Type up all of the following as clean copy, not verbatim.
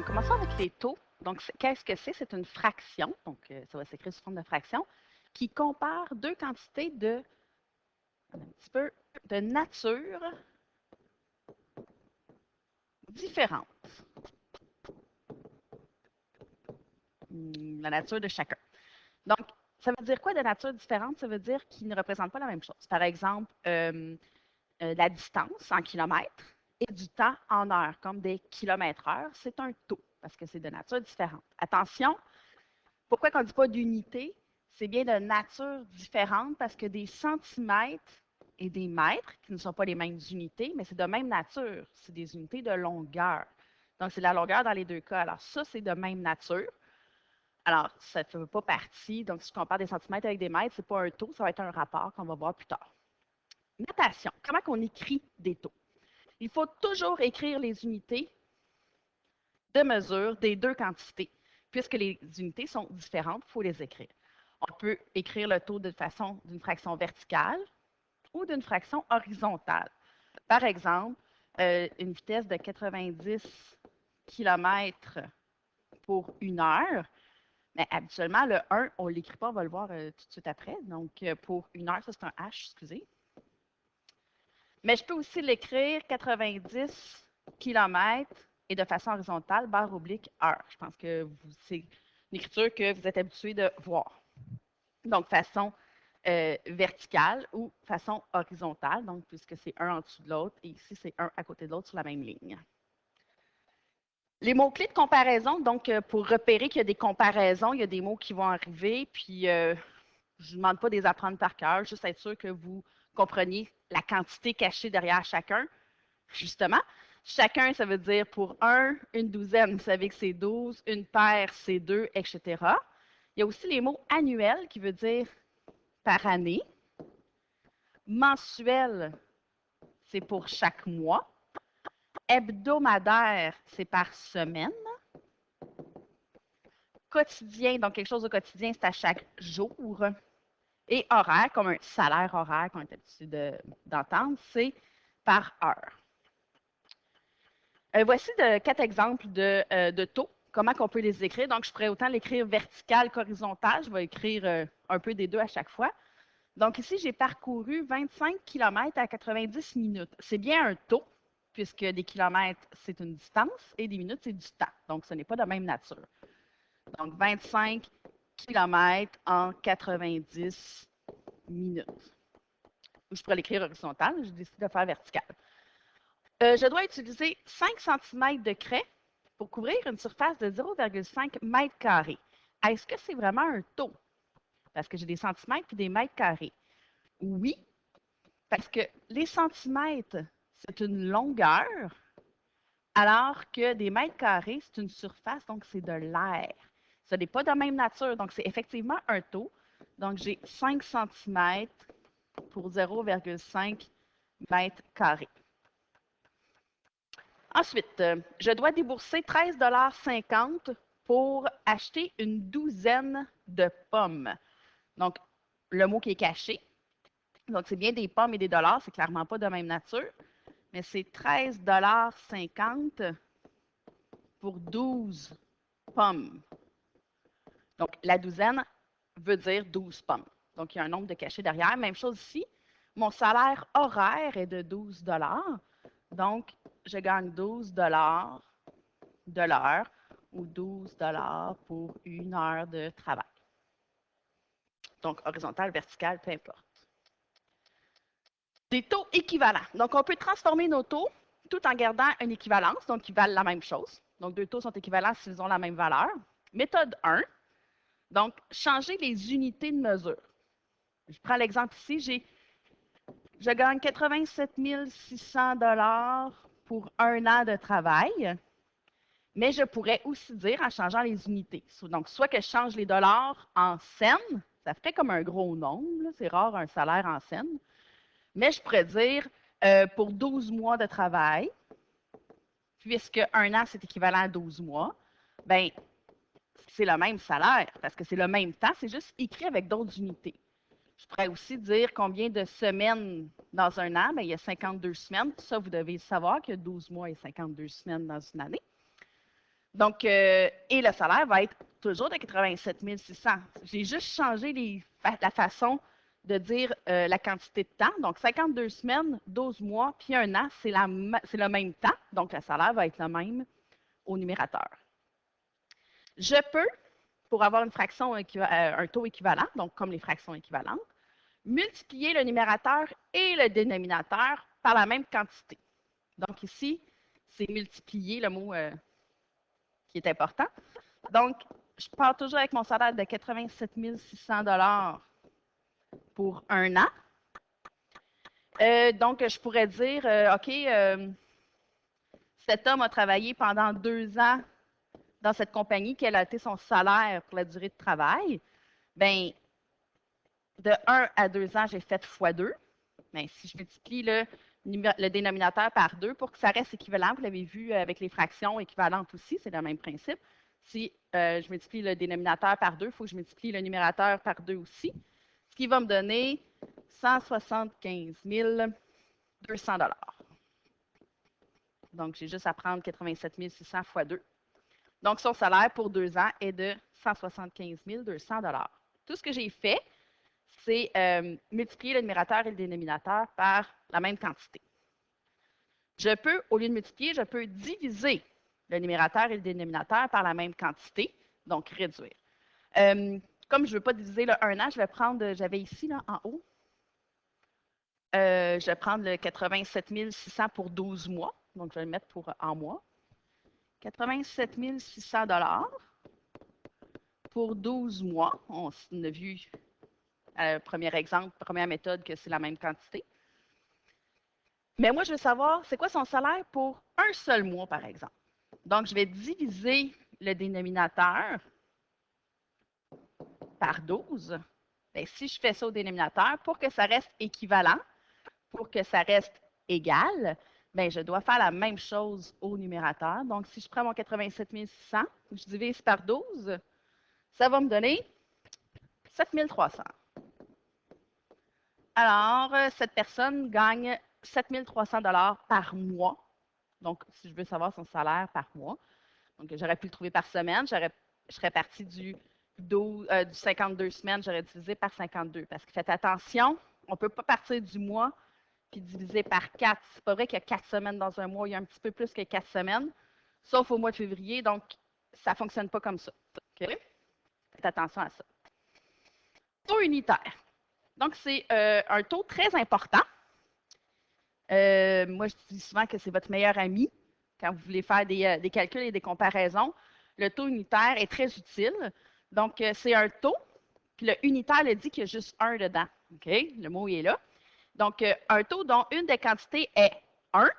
Commençons avec les taux. Donc, qu'est-ce que c'est? C'est une fraction, donc ça va s'écrire sous forme de fraction, qui compare deux quantités de nature différentes. La nature de chacun. Donc, ça veut dire quoi de nature différente? Ça veut dire qu'ils ne représentent pas la même chose. Par exemple, la distance en kilomètres et du temps en heures, comme des kilomètres-heure, c'est un taux, parce que c'est de nature différente. Attention, pourquoi on ne dit pas d'unité? C'est bien de nature différente parce que des centimètres et des mètres, qui ne sont pas les mêmes unités, mais c'est de même nature. C'est des unités de longueur. Donc, c'est la longueur dans les deux cas. Alors, ça, c'est de même nature. Alors, ça ne fait pas partie. Donc, si je compare des centimètres avec des mètres, ce n'est pas un taux, ça va être un rapport qu'on va voir plus tard. Notation. Comment on écrit des taux? Il faut toujours écrire les unités de mesure des deux quantités. Puisque les unités sont différentes, il faut les écrire. On peut écrire le taux d'une fraction verticale ou d'une fraction horizontale. Par exemple, une vitesse de 90 km pour 1 heure, mais habituellement, le 1, on ne l'écrit pas, on va le voir tout de suite après. Donc, pour 1 heure, ça c'est un H, excusez. Mais je peux aussi l'écrire 90 km et de façon horizontale, barre oblique, heure. Je pense que c'est une écriture que vous êtes habitué de voir. Donc, façon verticale ou façon horizontale, donc puisque c'est un en dessous de l'autre, et ici, c'est un à côté de l'autre sur la même ligne. Les mots-clés de comparaison, donc pour repérer qu'il y a des comparaisons, il y a des mots qui vont arriver, puis je ne vous demande pas de les apprendre par cœur, juste être sûr que vous compreniez la quantité cachée derrière chacun. Justement, chacun, ça veut dire pour un, une douzaine, vous savez que c'est 12, une paire, c'est 2, etc. Il y a aussi les mots annuels, qui veut dire par année. Mensuel, c'est pour chaque mois. Hebdomadaire, c'est par semaine. Quotidien, donc quelque chose de quotidien, c'est à chaque jour. Et horaire, comme un salaire horaire qu'on est habitué d'entendre, c'est par heure. Voici 4 exemples de taux. Comment on peut les écrire? Donc, je pourrais autant l'écrire vertical qu'horizontal. Je vais écrire un peu des deux à chaque fois. Donc, ici, j'ai parcouru 25 km à 90 minutes. C'est bien un taux, puisque des kilomètres, c'est une distance, et des minutes, c'est du temps. Donc, ce n'est pas de même nature. Donc, 25 km en 90 minutes. Ou je pourrais l'écrire horizontal, je décide de faire vertical. Je dois utiliser 5 cm de craie pour couvrir une surface de 0,5 mètres carrés. Est-ce que c'est vraiment un taux? Parce que j'ai des centimètres et des mètres carrés. Oui, parce que les centimètres, c'est une longueur, alors que des mètres carrés, c'est une surface, donc c'est de l'air. Ce n'est pas de même nature, donc c'est effectivement un taux. Donc, j'ai 5 cm pour 0,5 mètres carrés. Ensuite, je dois débourser 13,50 $ pour acheter une douzaine de pommes. Donc, le mot qui est caché. Donc, c'est bien des pommes et des dollars, c'est clairement pas de même nature, mais c'est 13,50 $ pour 12 pommes. Donc, la douzaine veut dire 12 pommes. Donc, il y a un nombre de cachés derrière. Même chose ici. Mon salaire horaire est de 12 $. Donc, je gagne 12 $ de l'heure ou 12 $ pour 1 heure de travail. Donc, horizontal, vertical, peu importe. Des taux équivalents. Donc, on peut transformer nos taux tout en gardant une équivalence, donc ils valent la même chose. Donc, deux taux sont équivalents s'ils ont la même valeur. Méthode 1, donc, changer les unités de mesure. Je prends l'exemple ici, je gagne 87 600 $ pour 1 an de travail, mais je pourrais aussi dire en changeant les unités. Donc, soit que je change les dollars en cents, ça ferait comme un gros nombre, c'est rare un salaire en cents, mais je pourrais dire pour 12 mois de travail, puisque 1 an, c'est équivalent à 12 mois, bien, c'est le même salaire, parce que c'est le même temps, c'est juste écrit avec d'autres unités. Je pourrais aussi dire combien de semaines dans un an. Bien, il y a 52 semaines. Ça, vous devez savoir qu'il y a 12 mois et 52 semaines dans une année. Donc, et le salaire va être toujours de 87 600. J'ai juste changé la façon de dire la quantité de temps. Donc, 52 semaines, 12 mois, puis un an, c'est le même temps. Donc, le salaire va être le même au numérateur. Je peux, pour avoir une fraction un taux équivalent, donc comme les fractions équivalentes, multiplier le numérateur et le dénominateur par la même quantité. Donc, ici, c'est multiplier, le mot qui est important. Donc, je pars toujours avec mon salaire de 87 600 pour un an. Donc, je pourrais dire, OK, cet homme a travaillé pendant 2 ans dans cette compagnie, quel a été son salaire pour la durée de travail? Bien, de 1 à 2 ans, j'ai fait x2. Bien, si je multiplie le dénominateur par 2 pour que ça reste équivalent, vous l'avez vu avec les fractions équivalentes aussi, c'est le même principe. Si je multiplie le dénominateur par 2, il faut que je multiplie le numérateur par 2 aussi, ce qui va me donner 175 200 $. Donc, j'ai juste à prendre 87 600 x 2. Donc, son salaire pour 2 ans est de 175 200 $. Tout ce que j'ai fait, c'est multiplier le numérateur et le dénominateur par la même quantité. Je peux, au lieu de multiplier, je peux diviser le numérateur et le dénominateur par la même quantité, donc réduire. Comme je ne veux pas diviser le 1 an, je vais prendre, j'avais ici là, en haut, je vais prendre le 87 600 pour 12 mois, donc je vais le mettre en mois. 87 600 $ pour 12 mois. On a vu premier exemple, première méthode, que c'est la même quantité. Mais moi, je veux savoir, c'est quoi son salaire pour un seul mois, par exemple. Donc, je vais diviser le dénominateur par 12. Bien, si je fais ça au dénominateur, pour que ça reste équivalent, pour que ça reste égal, bien, je dois faire la même chose au numérateur. Donc, si je prends mon 87 600, je divise par 12, ça va me donner 7 300. Alors, cette personne gagne 7 300 $ par mois. Donc, si je veux savoir son salaire par mois, donc j'aurais pu le trouver par semaine, je serais partie du 52 semaines, j'aurais divisé par 52. Parce que faites attention, on ne peut pas partir du mois puis diviser par 4. C'est pas vrai qu'il y a 4 semaines dans un mois, il y a un petit peu plus que 4 semaines, sauf au mois de février, donc ça ne fonctionne pas comme ça. Okay? Faites attention à ça. Taux unitaire. Donc, c'est un taux très important. Moi, je dis souvent que c'est votre meilleur ami quand vous voulez faire des calculs et des comparaisons. Le taux unitaire est très utile. Donc, c'est un taux, puis le unitaire le dit qu'il y a juste un dedans. OK? Le mot est là. Donc, un taux dont une des quantités est 1,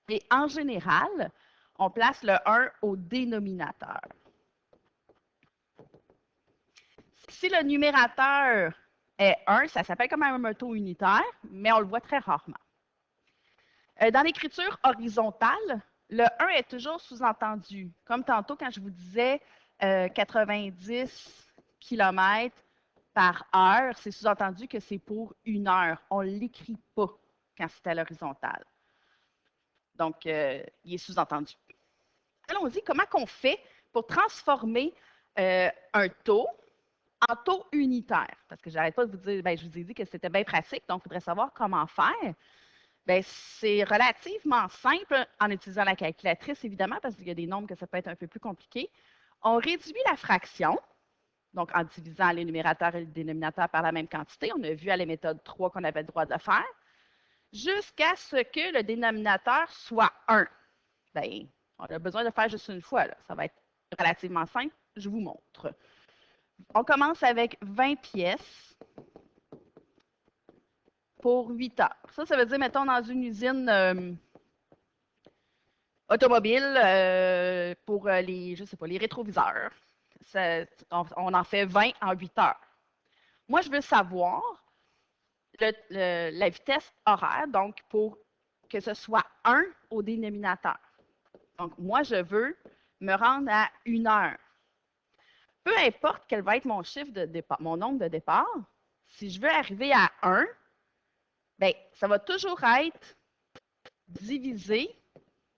et en général, on place le 1 au dénominateur. Si le numérateur est 1, ça s'appelle quand même un taux unitaire, mais on le voit très rarement. Dans l'écriture horizontale, le 1 est toujours sous-entendu. Comme tantôt, quand je vous disais 90 km par heure, c'est sous-entendu que c'est pour une heure. On ne l'écrit pas quand c'est à l'horizontale. Donc, il est sous-entendu. Allons-y, comment on fait pour transformer un taux en taux unitaire? Parce que j'arrête pas de vous dire, je vous ai dit que c'était bien pratique, donc il faudrait savoir comment faire. Bien, c'est relativement simple en utilisant la calculatrice, évidemment, parce qu'il y a des nombres que ça peut être un peu plus compliqué. On réduit la fraction, donc en divisant les numérateurs et le dénominateur par la même quantité. On a vu à la méthode 3 qu'on avait le droit de faire, jusqu'à ce que le dénominateur soit 1. Bien, on a besoin de faire juste une fois. Là. Ça va être relativement simple. Je vous montre. On commence avec 20 pièces pour 8 heures. Ça veut dire, mettons, dans une usine automobile pour je sais pas, les rétroviseurs. On en fait 20 en 8 heures. Moi, je veux savoir la vitesse horaire, donc pour que ce soit 1 au dénominateur. Donc, moi, je veux me rendre à 1 heure. Peu importe quel va être mon chiffre de départ, mon nombre de départ, si je veux arriver à 1, bien, ça va toujours être divisé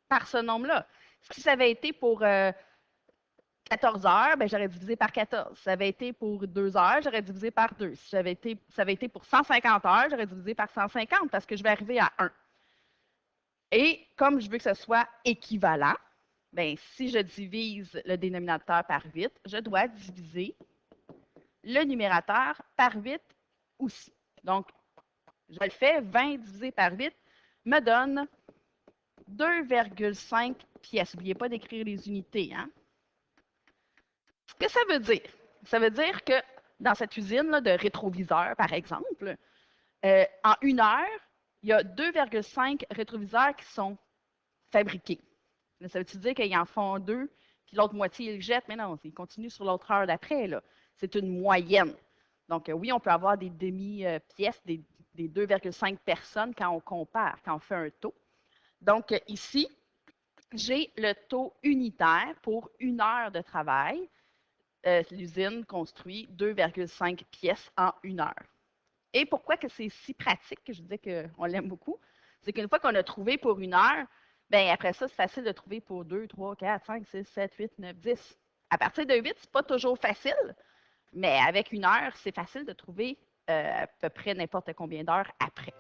par ce nombre-là. Si ça avait été pour 14 heures, ben, j'aurais divisé par 14. Si ça avait été pour 2 heures, j'aurais divisé par 2. Si ça avait été pour 150 heures, j'aurais divisé par 150 parce que je vais arriver à 1. Et comme je veux que ce soit équivalent, ben, si je divise le dénominateur par 8, je dois diviser le numérateur par 8 aussi. Donc, je le fais, 20 divisé par 8 me donne 2,5 pièces. N'oubliez pas d'écrire les unités. Hein? Ce que ça veut dire? Ça veut dire que dans cette usine là, de rétroviseurs, par exemple, en 1 heure, il y a 2,5 rétroviseurs qui sont fabriqués. Ça veut dire qu'ils en font 2, puis l'autre moitié, ils le jettent? Mais non, ils continuent sur l'autre heure d'après. C'est une moyenne. Donc, oui, on peut avoir des demi-pièces, des 2,5 personnes quand on compare, quand on fait un taux. Donc, ici, j'ai le taux unitaire pour 1 heure de travail. L'usine construit 2,5 pièces en 1 heure. Et pourquoi que c'est si pratique, que je disais qu'on l'aime beaucoup, c'est qu'une fois qu'on a trouvé pour 1 heure, bien après ça, c'est facile de trouver pour 2, 3, 4, 5, 6, 7, 8, 9, 10. À partir de 8, c'est pas toujours facile, mais avec 1 heure, c'est facile de trouver à peu près n'importe combien d'heures après.